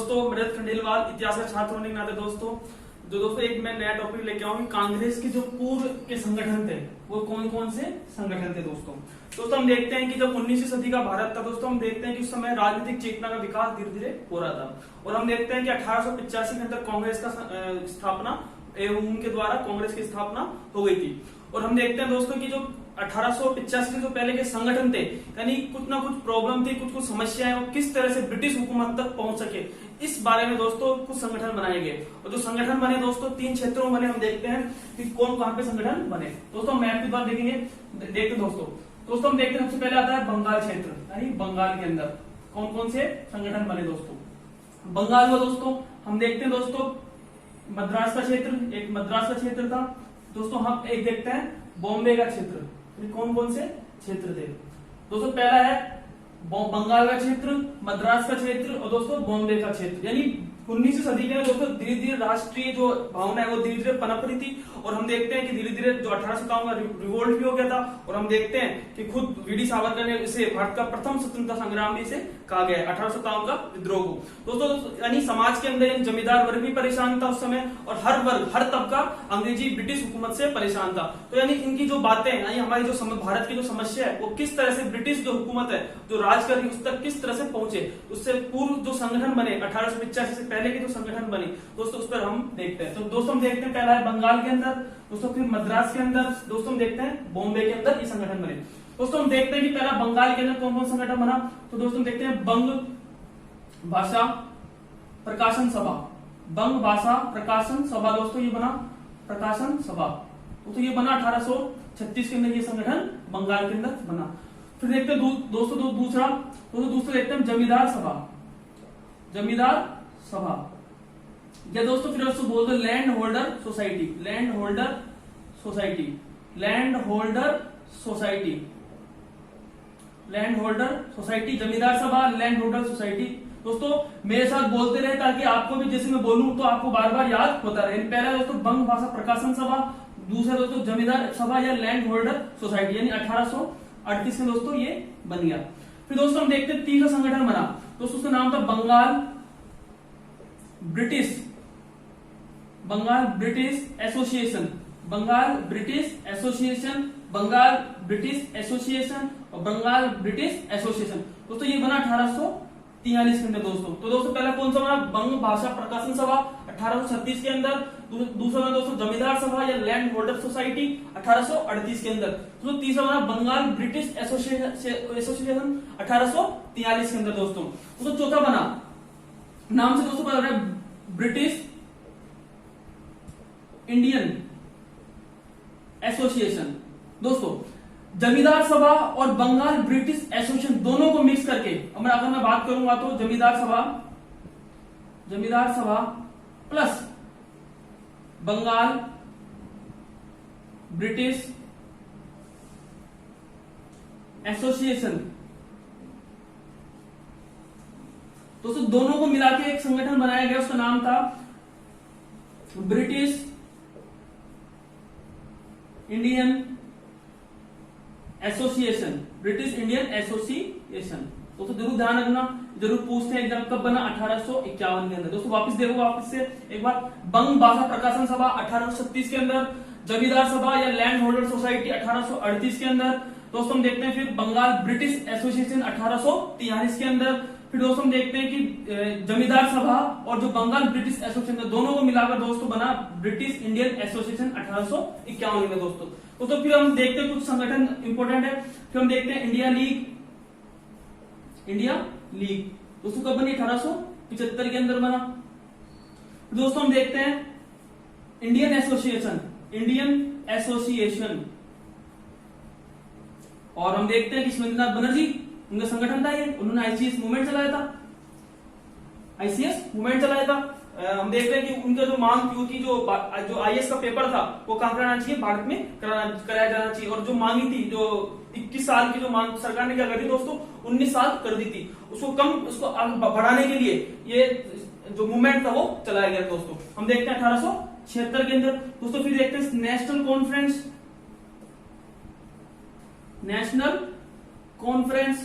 दोस्तों, मेरे खंडेलवाल इतिहास का छात्र होने के नाते दोस्तों एक मैं नया टॉपिक लेके आऊंगी। कांग्रेस के जो पूर्व के संगठन थे वो कौन कौन से संगठन थे दोस्तों हम देखते हैं कि जब 19वीं सदी का भारत था दोस्तों, हम देखते हैं कि उस समय राजनीतिक चेतना का विकास धीरे धीरे हो रहा था और हम देखते हैं कि 1885 के अंदर कांग्रेस का स्थापना एवं उनके द्वारा कांग्रेस की स्थापना हो गई थी। और हम देखते हैं दोस्तों कि जो 1885 के जो पहले के संगठन थे, यानी कुछ ना कुछ प्रॉब्लम थी, कुछ समस्याएं, वो किस तरह से ब्रिटिश हुकूमत तक पहुंच सके, इस बारे में दोस्तों कुछ संगठन बनाए गए। और जो संगठन बने दोस्तों 3 क्षेत्रों में बने। हम देखते हैं कि कौन कहां पे संगठन बने दोस्तों। मैप के द्वारा देखेंगे, देखते दोस्तों हम देखते हैं सबसे पहले आता है बंगाल क्षेत्र, यानी बंगाल के अंदर कौन कौन से संगठन बने दोस्तों। बंगाल में दोस्तों हम देखते हैं दोस्तों मद्रास का क्षेत्र, एक मद्रास का क्षेत्र था दोस्तों। हम एक देखते हैं बॉम्बे का क्षेत्र, कौन कौन से क्षेत्र थे दोस्तों। पहला है बंगाल का क्षेत्र, मद्रास का क्षेत्र और दोस्तों बॉम्बे का क्षेत्र। यानी 19वीं सदी के दोस्तों धीरे धीरे राष्ट्रीय जो भावना है वो धीरे धीरे पनप रही थी। और हम देखते हैं कि धीरे धीरे जो 1857 का रिवोल्ट भी हो गया था। और हम देखते हैं कि खुद वीडी सावरकर ने इसे भारत का प्रथम स्वतंत्रता संग्राम भी इसे कहा गया है, 1857 का विद्रोह को दोस्तों। यानी समाज के अंदर जमींदार वर्ग भी परेशान था उस समय और हर वर्ग, हर तबका अंग्रेजी ब्रिटिश हुकूमत से परेशान था। तो यानी इनकी जो बातें, यानी हमारी जो भारत की जो समस्या है वो किस तरह से ब्रिटिश जो हुकूमत है जो राज कर रही है उस तक किस तरह से पहुंचे। उससे पूर्व जो संगठन बने 1885 से पहले के जो संगठन बने दोस्तों, उस पर हम देखते हैं। तो दोस्तों हम देखते हैं पहला है बंगाल के अंदर दोस्तों, फिर मद्रास के अंदर दोस्तों, हम देखते हैं बॉम्बे के अंदर ये संगठन बने दोस्तों। हम देखते हैं कि पहला बंगाल के अंदर कौन कौन संगठन बना। तो दोस्तों देखते हैं बंग भाषा प्रकाशन सभा, बंग भाषा प्रकाशन सभा दोस्तों, ये बना प्रकाशन सभा तो ये बना 1836 के अंदर ये संगठन बंगाल के अंदर बना। फिर देखते हैं दोस्तों दूसरा देखते हैं जमींदार सभा, जमींदार सभा या दोस्तों फिर उसको बोलते हैं land holder society, land holder society, land holder society, land holder society, जमींदार सभा, लैंड होल्डर सोसाइटी दोस्तों। मेरे साथ बोलते रहे ताकि आपको भी जैसे मैं बोलूं तो आपको बार बार याद होता रहे। पहला दोस्तों बंग भाषा प्रकाशन सभा, दूसरा दोस्तों जमींदार सभा या लैंड होल्डर सोसाइटी, यानी 1838 में दोस्तों ये बन गया। फिर दोस्तों हम देखते हैं तीसरा संगठन बना दोस्तों, उसका नाम था Bengal British Association, Bengal British Association, Bengal British Association और बंगाल ब्रिटिश एसोसिएशन दोस्तों। ये बना 1843 के अंदर दोस्तों। तो दोस्तों पहला कौन सा बना, बंग भाषा प्रकाशन सभा 1836 के अंदर, दूसरा बना दोस्तों जमींदार सभा या लैंड होल्डर सोसाइटी 1838 के अंदर, तो तीसरा बना बंगाल ब्रिटिश एसोसिएशन 1843 के अंदर दोस्तों। चौथा बना, नाम से दोस्तों पता रहा है, ब्रिटिश इंडियन एसोसिएशन दोस्तों। जमींदार सभा और बंगाल ब्रिटिश एसोसिएशन दोनों को मिक्स करके अगर मैं बात करूंगा तो जमींदार सभा प्लस बंगाल ब्रिटिश एसोसिएशन दोस्तों, दोनों को मिला के एक संगठन बनाया गया, उसका नाम था British Indian association, British Indian association दोस्तों। जरूर ध्यान रखना, जरूर पूछते हैं एग्जाम कब बना, 1851 के अंदर दोस्तों। वापस देखो वापस से एक बार, बंग भाषा प्रकाशन सभा 1836 के अंदर, जमींदार सभा या लैंड होल्डर सोसाइटी 1838 के अंदर दोस्तों। हम देखते हैं फिर बंगाल ब्रिटिश एसोसिएशन 1843 के अंदर। फिर दोस्तों हम देखते हैं कि जमींदार सभा और जो बंगाल ब्रिटिश एसोसिएशन दोनों को मिलाकर दोस्तों बना ब्रिटिश इंडियन एसोसिएशन 1851 में दोस्तों। तो फिर हम देखते हैं कुछ संगठन इंपोर्टेंट है। फिर हम देखते हैं इंडिया लीग दोस्तों कब बनी, 1875 के अंदर बना। दोस्तों हम देखते हैं इंडियन एसोसिएशन और हम देखते हैं कि सुरेंद्रनाथ बनर्जी उनका संगठन था ये, उन्होंने आईसीएस मूवमेंट चलाया था। हम देखते हैं कि उनका जो मांग थी कि जो आईएएस का पेपर था वो कहां कराना चाहिए, भारत में कराया जाना चाहिए। और जो मांगी थी, जो 21 साल की जो मांग सरकार ने क्या कर दी दोस्तों, 19 साल कर दी थी, उसको बढ़ाने के लिए ये जो मूवमेंट था वो चलाया गया दोस्तों। हम देखते हैं 1876 के अंदर दोस्तों। फिर देखते हैं नेशनल कॉन्फ्रेंस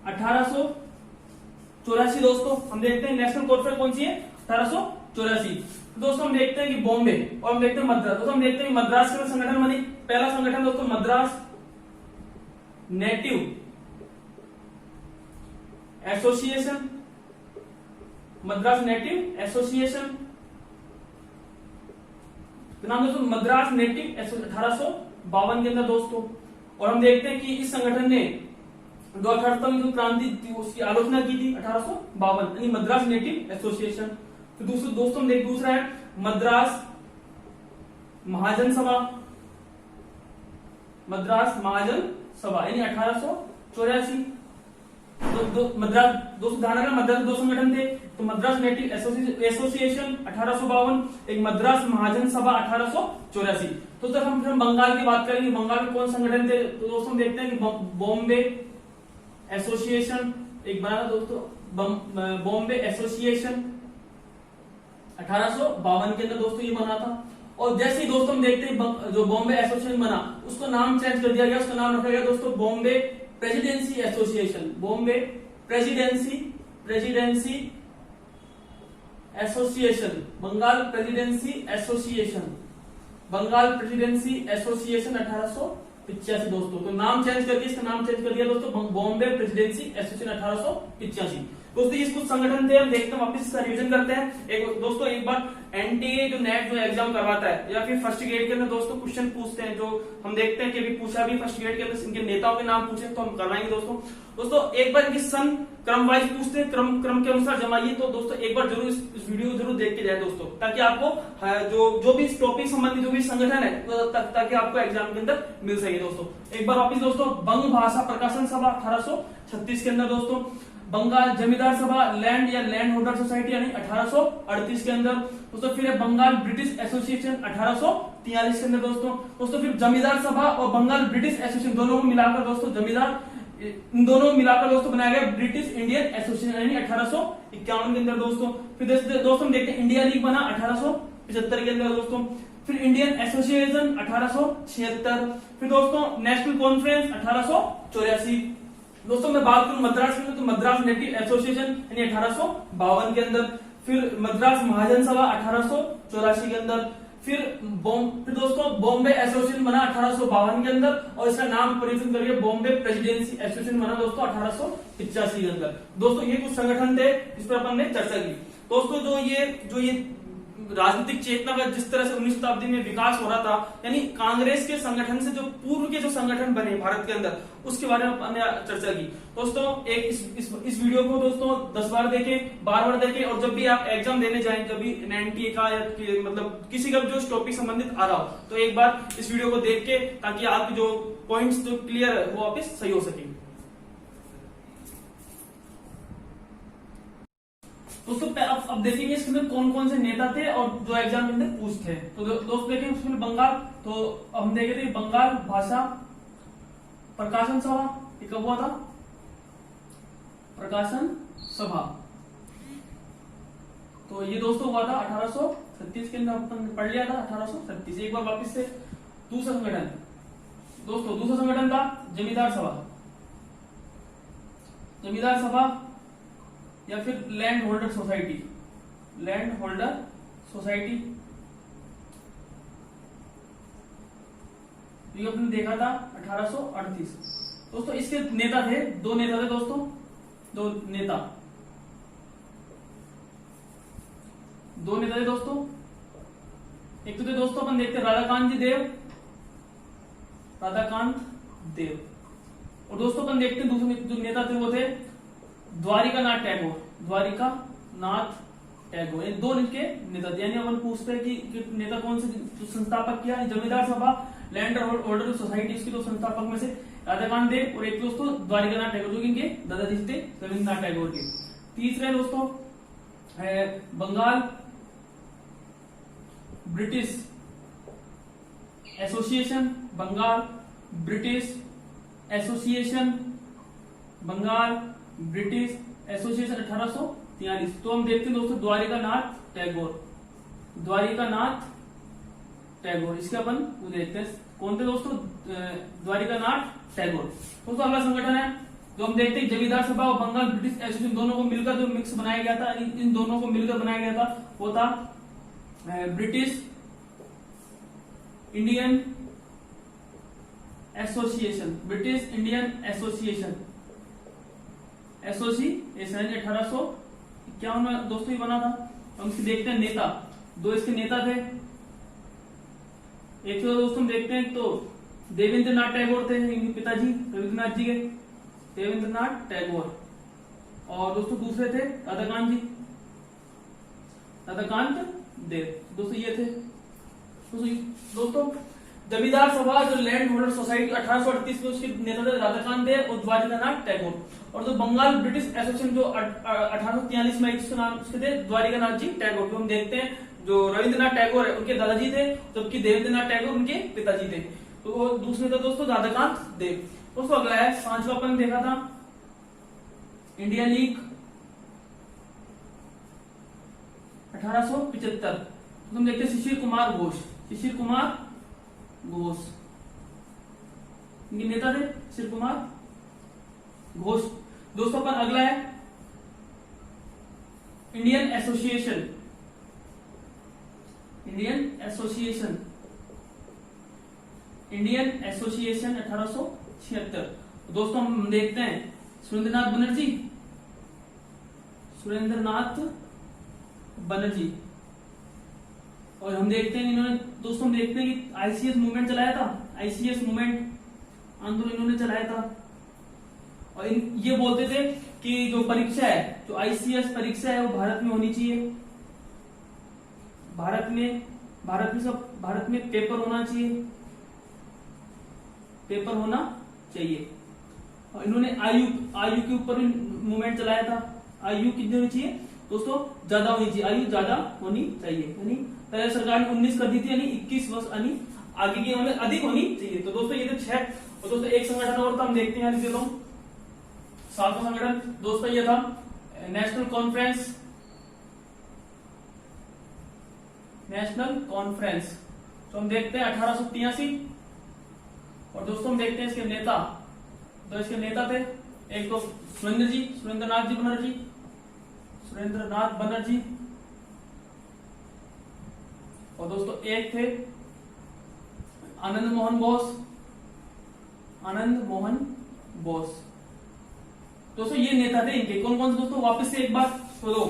1884 1884 दोस्तों। हम देखते हैं नेशनल कॉर्पोरेट कौन सी है, 1884। दोस्तों हम देखते हैं कि बॉम्बे और हम देखते हैं मद्रास। दोस्तों हम देखते हैं मद्रास के संगठन बनी, पहला संगठन दोस्तों Madras native association, Madras native association नाम दोस्तों मद्रास नेटिव 1852 के अंदर दोस्तों। और हम देखते हैं कि इस संगठन ने 1848 में जो क्रांति थी उसकी आलोचना की थी 1852, यानी मद्रास नेटिव एसोसिएशन। तो दोस्तों हम देखते दूसरा है मद्रास महाजन सभा, मद्रास महाजन सभा यानी 1884। मद्रास दोस्तों ध्यान रखना मद्रास दो संगठन थे, तो मद्रास नेटिव एसोसिएशन 1852, एक मद्रास महाजन सभा 1884। तो सर हम बंगाल की बात करेंगे, बंगाल में कौन संगठन थे, तो दोस्तों हम देखते हैं कि बॉम्बे एसोसिएशन एक बना था दोस्तों, बॉम्बे एसोसिएशन 1852 के अंदर दोस्तों ये बना था। और जैसे ही दोस्तों हम देखते हैं जो बॉम्बे एसोसिएशन बना उसको नाम चेंज कर दिया गया, उसका नाम रखा गया दोस्तों Bombay presidency association, Bombay presidency Association, Bengal Presidency Association, Bengal Presidency Association 1885 दोस्तों। तो नाम चेंज करके इसका नाम चेंज कर दिया दोस्तों बॉम्बे प्रेसिडेंसी एसोसिएशन 1885 दोस्तों। ये कुछ संगठन थे, हम देखते हैं वापस इसका रिवीजन करते हैं। एक दोस्तों एक बार एनटीए जो नेट जो एग्जाम करवाता है या फिर फर्स्ट ग्रेड के अंदर दोस्तों क्वेश्चन पूछते हैं, जो हम देखते हैं कि अभी पूछा भी फर्स्ट ग्रेड के अंदर इनके नेताओं के नाम पूछे तो हम करवाएंगे दोस्तों एक बार इनकी सन क्रम वाइज पूछते हैं, क्रम के अनुसार जमाइए। तो दोस्तों एक बार जरूर इस वीडियो को जरूर देख के जाए दोस्तों, ताकि आपको जो भी इस टॉपिक संबंधी जो भी संगठन है ताकि आपको एग्जाम के अंदर मिल सके दोस्तों। एक बार वापिस दोस्तों बंग भाषा प्रकाशन सभा 1836 के अंदर दोस्तों, बंगाल जमींदार सभा लैंड या लैंड होल्डर सोसाइटी यानी 1838 के अंदर दोस्तों। फिर है बंगाल ब्रिटिश एसोसिएशन 1843 के अंदर दोस्तों। फिर जमींदार सभा और बंगाल ब्रिटिश एसोसिएशन दोनों को मिलाकर दोस्तों जमींदार इन दोनों मिलाकर दोस्तों बनाया गया ब्रिटिश इंडियन एसोसिएशन यानी 1851 के अंदर दोस्तों। फिर दोस्तों हम देखते हैं इंडिया लीग बना 1875 के अंदर दोस्तों। फिर इंडियन एसोसिएशन 1876। फिर दोस्तों नेशनल कॉन्फ्रेंस 1884 दोस्तों। मैं बात करूं मद्रास की तो मद्रास नेटिव एसोसिएशन यानी 1852 के अंदर। फिर मद्रास महाजन सभा 1884 के अंदर। फिर दोस्तों बॉम्बे एसोसिएशन बना 1852 के अंदर और इसका नाम परिवर्तन करके बॉम्बे प्रेसिडेंसी एसोसिएशन बना दोस्तों 1885 के अंदर। दोस्तों ये कुछ संगठन थे जिस पर अपन ने चर्चा की दोस्तों। जो ये राजनीतिक चेतना का जिस तरह से 19वीं शताब्दी में विकास हो रहा था, यानी कांग्रेस के संगठन से जो पूर्व के जो संगठन बने भारत के अंदर उसके बारे में हमने चर्चा की दोस्तों। एक इस वीडियो को दोस्तों 10 बार देखें, बार देखें, और जब भी आप एग्जाम देने जाएं, जब भी एनटीए का या मतलब किसी का जो टॉपिक संबंधित आ रहा हो, तो एक बार इस वीडियो को देख के ताकि आपके जो पॉइंट्स जो क्लियर है वो वापस सही हो सके दोस्तों। अब देखेंगे इसके अंदर कौन कौन से नेता थे और जो एग्जाम के अंदर पूछते हैं। तो दोस्तों देखेंगे उसमें बंगाल, तो हम देखे थे बंगाल भाषा प्रकाशन सभा, ये कब हुआ था, प्रकाशन सभा, तो ये दोस्तों हुआ था 1836 के अंदर, अपन पढ़ लिया था 1836। एक बार वापिस से दूसरा संगठन दोस्तों, दूसरा संगठन था जमींदार सभा, जमींदार सभा या फिर land holder society, land holder society, ये आपने देखा था 1838 दोस्तों। इसके नेता थे, दो नेता थे दोस्तों, दो नेता थे दोस्तों। एक तो थे दोस्तों अपन देखते राधाकांत देव, और दोस्तों अपन देखते हैं दूसरे जो नेता थे वो थे द्वारिकानाथ टैगोर। ये दो इनके नेता थे, यानी अपन पूछते हैं कि नेता कौन से संस्थापक किया, जमींदार सभा लैंड होल्डर सोसाइटी इसके दो संस्थापक में से राधाकांत देव और एक दोस्तों द्वारिकानाथ टैगोर, जो इनके दादाजी थे रविन्द्रनाथ टैगोर के। तीसरे दोस्तों है Bengal British Association, Bengal British Association, Bengal British Association 1843। तो हम देखते हैं दोस्तों द्वारिकानाथ टैगोर, इसके अपन देखते हैं कौन थे दोस्तों, द्वारिकानाथ टैगोर। दोस्तों अगला संगठन है जो हम देखते हैं जमींदार सभा और बंगाल ब्रिटिश एसोसिएशन दोनों को मिलकर जो मिक्स बनाया गया था, इन दोनों को मिलकर बनाया गया था वो था British Indian association, British Indian association 1851 में दोस्तों ये बना था। हम इसके देखते हैं नेता, दो इसके नेता थे। एक तो दोस्तों हम देखते हैं तो देवेंद्र नाथ टैगोर थे, इनके पिताजी रविंद्रनाथ जी के, देवेंद्र नाथ टैगोर। और दोस्तों दूसरे थे राधाकांत जी, राधाकांत देव, दोस्तों ये थे। दोस्तों जमींदार सभा जो लैंड होल्डर सोसाइटी 1838 में उसके नेता थे राधाकांत देव और द्वारिकानाथ टैगोर। और जो बंगाल ब्रिटिश एसोसिएशन जो 1843 में उसके नाम उसके थे द्वारिकानाथ जी टैगोर। जो हम देखते हैं जो रविंद्रनाथ टैगोर है उनके दादाजी थे, जबकि देवेंद्रनाथ टैगोर उनके पिताजी थे। तो वो दूसरे थे दोस्तों राधाकांत देव। दोस्तों अगला है 5वां अपन देखा था इंडिया लीग 1875। तो हम देखते हैं शिशिर कुमार घोष, शिशिर कुमार घोष इनके नेता थे, शिशिर कुमार घोष। दोस्तों अपन अगला है Indian association, Indian association, Indian association 1876। दोस्तों हम देखते हैं सुरेंद्रनाथ बनर्जी, सुरेंद्रनाथ बनर्जी। और हम देखते हैं इन्होंने दोस्तों हम देखते हैं कि आईसीएस मूवमेंट चलाया था, आईसीएस मूवमेंट आंदोलन इन्होंने चलाया था। और ये बोलते थे कि जो परीक्षा है, जो आईसीएस परीक्षा है वो भारत में होनी चाहिए, भारत में पेपर होना चाहिए, पेपर होना चाहिए। और इन्होंने आयु के ऊपर मूवमेंट चलाया था। आयु कितनी होनी चाहिए दोस्तों? ज्यादा होनी चाहिए, आयु ज्यादा होनी चाहिए। यानी पहले सरकार ने 19 कर दी थी, यानी 21 वर्ष, यानी आगे की हमें अधिक होनी चाहिए। तो दोस्तों ये तो 6। और दोस्तों एक संगठन और था, हम देखते हैं यहाँ 7वां संगठन दोस्तों ये था नेशनल कॉन्फ्रेंस, नेशनल कॉन्फ्रेंस। तो हम देखते हैं 1883। और दोस्तों हम देखते हैं इसके नेता, तो इसके नेता थे एक तो सुरेंद्रनाथ बनर्जी। और दोस्तों एक थे आनंद मोहन बोस। दोस्तों ये नेता थे इनके। कौन कौन से दोस्तों? वापस से एक बार सुनो,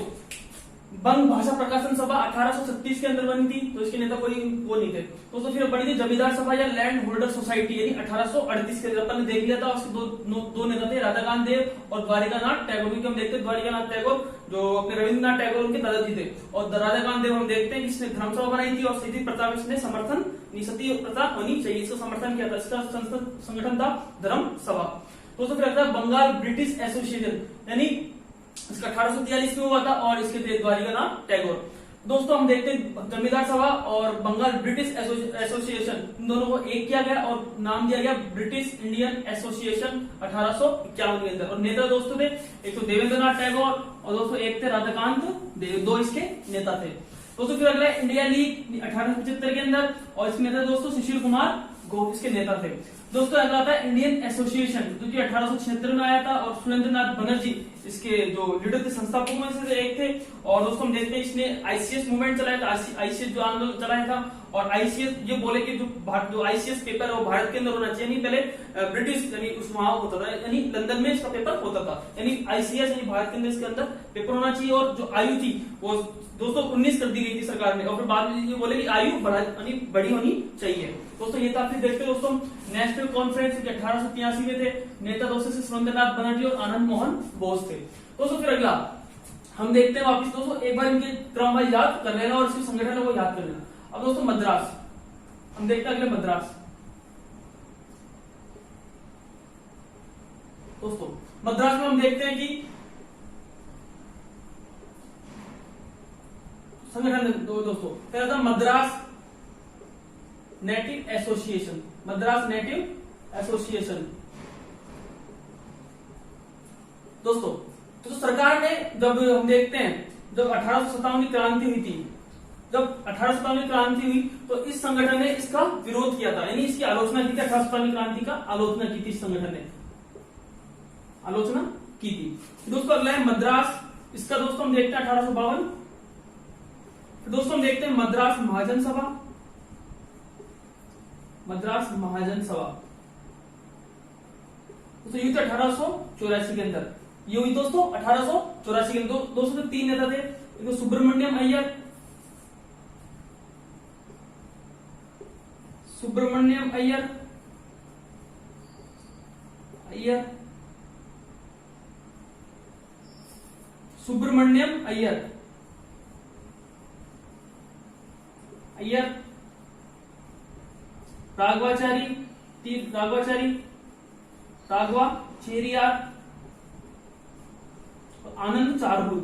बंग भाषा प्रकाशन सभा 1836 के अंदर बनी थी, तो इसके नेता कोई वो नहीं थे। दोस्तों फिर बनी थी जमींदार सभा या लैंड होल्डर सोसाइटी, यानी 1838 के अंदर ने देख लिया था। उसके दो नेता थे राधाकांत देव और द्वारिकानाथ टैगोर। क्योंकि हम देखते हैं द्वारिकानाथ टैगोर जो अपने रविंद्रनाथ टैगोर उनके दादाजी थे। और राधाकांत देव हम देखते हैं इसने धर्म सभा बनाई थी और सती प्रथा इसने समर्थन, सती प्रथा होनी चाहिए, इसका समर्थन किया था। इसका संगठन था धर्म सभा। दोस्तों फिर आता है बंगाल ब्रिटिश एसोसिएशन, यानी इसका 1843 में हुआ था और इसके थे द्वारिकानाथ टैगोर। दोस्तों हम देखते हैं जमींदार सभा और बंगाल ब्रिटिश एसोसिएशन इन दोनों को एक किया गया और नाम दिया गया ब्रिटिश इंडियन एसोसिएशन 1851 के अंदर। और नेता दोस्तों थे एक तो देवेंद्रनाथ टैगोर और दोस्तों एक थे राधाकांत देव, दो इसके नेता थे। दोस्तों फिर अगला इंडिया लीग 1875 के अंदर और इसके नेता दोस्तों शिशिर कुमार घोष इसके नेता थे। दोस्तों अगला था इंडियन एसोसिएशन जो कि 1876 में आया था और सुरेंद्रनाथ बनर्जी इसके जो लीडर थे, संस्थापकों में से एक थे। और दोस्तों हम देखते हैं इसने आईसीएस मूवमेंट चलाया था, आईसीएस जो आंदोलन चलाया था। और आईसीएस ये बोले कि जो आईसीएस पेपर है वो भारत के अंदर होना चाहिए, नहीं पहले ब्रिटिश यानी उस वहां होता था, यानी लंदन में इसका पेपर होता था, यानी आईसीएस यानी भारत के अंदर इसके अंदर पेपर होना चाहिए। और जो आयु थी वो दोस्तों 19 कर दी गई थी सरकार ने। और फिर बाद में ये बोले कि आयु बड़ी होनी चाहिए। दोस्तों ये था। फिर देखते हैं दोस्तों नेशनल कॉन्फ्रेंस 1883 में थे, नेता दोस्तों से सुरेंद्रनाथ बनर्जी और आनंद मोहन बोस थे। दोस्तों फिर अगला हम देखते हैं वापिस दोस्तों एक बार इनके क्रम वाइज याद कर लेना और इसके संगठन है वो याद कर लेना। अब दोस्तों मद्रास हम देखते हैं अगले मद्रास। दोस्तों मद्रास में हम देखते हैं कि संगठन दोस्तों पहला था Madras native association, Madras native association. दोस्तों तो सरकार ने जब हम देखते हैं जब 1857 की क्रांति हुई थी, जब 1857 की क्रांति हुई तो इस संगठन ने इसका विरोध किया था, यानी इसकी आलोचना की थी। 1857 क्रांति का आलोचना की थी इस संगठन ने, आलोचना की थी। दोस्तों अगला है मद्रास, इसका दोस्तों हम देखते हैं 1852। दोस्तों हम देखते हैं मद्रास महाजन सभा, मद्रास महाजन सभा दोस्तों ये 1884 के अंदर, ये हुई दोस्तों 1884 के अंदर। दोस्तों तो 3 नेता थे, एक तो सुब्रमण्यम अय्यर, सुब्रमण्यम अय्यर सुब्रमण्यम अय्यर राघवाचारी चेरियार, आनंद चारहू।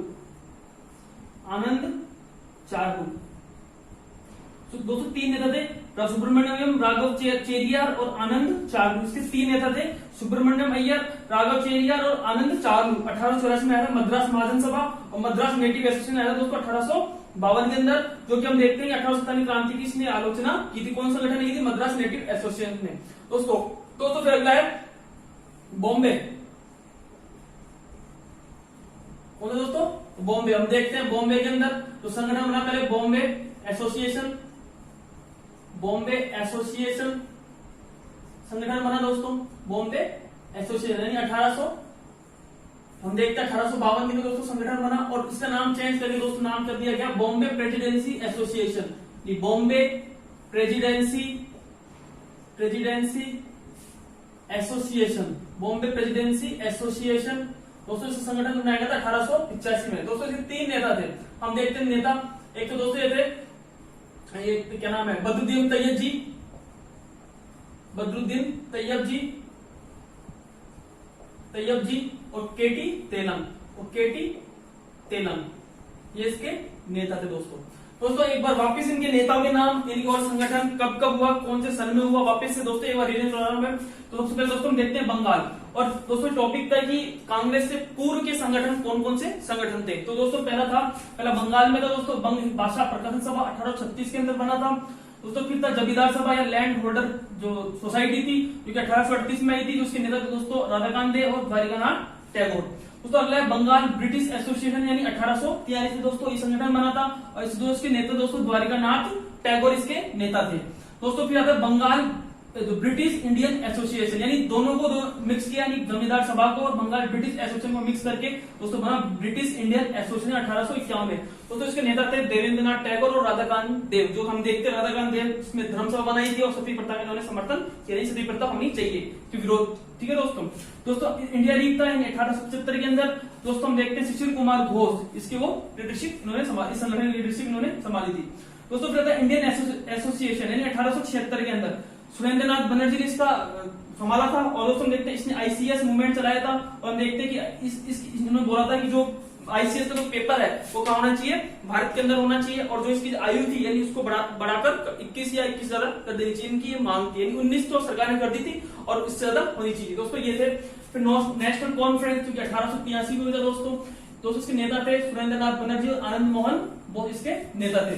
दोस्तों 3 नेता थे, सुब्रमण्यम, राघव चेरियार और आनंद चारहू। इसके 3 नेता थे, सुब्रमण्यम अय्यर, राघव चेरियार और आनंद चारहू। 1884 में आया था मद्रास महाजन सभा और मद्रास नेटिव एसोसिएशन आया था दोस्तों 1852 के अंदर, जो कि हम देखते हैं 1847 क्रांति की इसने आलोचना की थी। कौन सा संगठन की थी? मद्रास नेटिव एसोसिएशन ने। दोस्तों फिर अगला है बॉम्बे। कौन है दोस्तों? बॉम्बे। हम देखते हैं बॉम्बे के अंदर तो संगठन बना पहले बॉम्बे एसोसिएशन संगठन बना दोस्तों, बॉम्बे एसोसिएशन यानी 1800, हम देखते हैं 1852 में दोस्तों संगठन बना और इसका नाम चेंज करके दोस्तों नाम कर दिया गया बॉम्बे प्रेसिडेंसी एसोसिएशन। ये Bombay presidency association, Bombay presidency association दोस्तों इस संगठन बनाया गया था 1885 में। दोस्तों इसके 3 नेता थे, हम देखते हैं नेता। एक तो दोस्तों ये थे, ये क्या नाम है, बदरुद्दीन तैयब जी और केटी तेलम, ये इसके नेता थे दोस्तों एक बार वापस इनके नेताओं के नाम, इनके और संगठन कब हुआ, कौन से सन में हुआ, वापस से दोस्तों एक बार रिवीजन करा रहा हूं मैं। तो सबसे पहले दोस्तों हम देखते हैं बंगाल, और दोस्तों टॉपिक था कि कांग्रेस से पूर्व के संगठन कौन से संगठन थे। तो दोस्तों पहला बंगाल में था दोस्तों बंग भाषा प्रकाशन सभा 1836 के अंदर बना था दोस्तों। फिर था जमींदार सभा या लैंड होल्डर जो सोसाइटी थी, जो कि 1838 में आई थी, जिसके नेता थे दोस्तों राधाकांत देव और द्वारिकानाथ टैगोर। दोस्तों अगला है बंगाल ब्रिटिश एसोसिएशन यानी 1843 में दोस्तों ये संगठन बना था और इसके नेता दोस्तों द्वारिकानाथ टैगोर इसके नेता थे। दोस्तों फिर आता है बंगाल ब्रिटिश इंडियन एसोसिएशन, यानी दोनों को मिक्स किया, यानी जमींदार सभा को और बंगाल ब्रिटिश एसोसिएशन को मिक्स करके दोस्तों बना ब्रिटिश इंडियन एसोसिएशन 1851 में। दोस्तों इसके नेता थे देवेंद्रनाथ टैगोर और राधाकांत देव। जो हम देखते हैं राधाकांत देव इसमें धर्म सभा बनाई थी और सती प्रथा का इन्होंने समर्थन किया, सती प्रथा होनी चाहिए कि विरोध। ठीक है दोस्तों इंडिया लीग था 1875 के अंदर। दोस्तों हम देखते हैं सुशील कुमार घोष, इसकी वो लीडरशिप इन्होंने संभाली, संगठन की लीडरशिप इन्होंने संभाली थी। दोस्तों फिर था इंडियन एसोसिएशन यानी 1876 के अंदर सुरेंद्रनाथ बनर्जी ने इसका संभाला था। और दोस्तों देखते हैं इसने आईसीएस मूवमेंट चलाया था और हम देखते हैं कि इन्होंने बोला था कि जो आईसीएस का जो पेपर है वो कहाँ होना चाहिए, भारत के अंदर होना चाहिए, और जो इसकी आयु थी यानी उसको बढ़ाकर 21 या 21 ज्यादा कर देनी चाहिए, इनकी ये मांग थी। यानी 19 तो सरकार ने कर दी थी और इससे ज्यादा होनी चाहिए। दोस्तों ये थे। फिर नेशनल कॉन्फ्रेंस जो कि 1883 में हुआ था दोस्तों इसके नेता थे सुरेंद्रनाथ बनर्जी और आनंद मोहन, वो इसके नेता थे।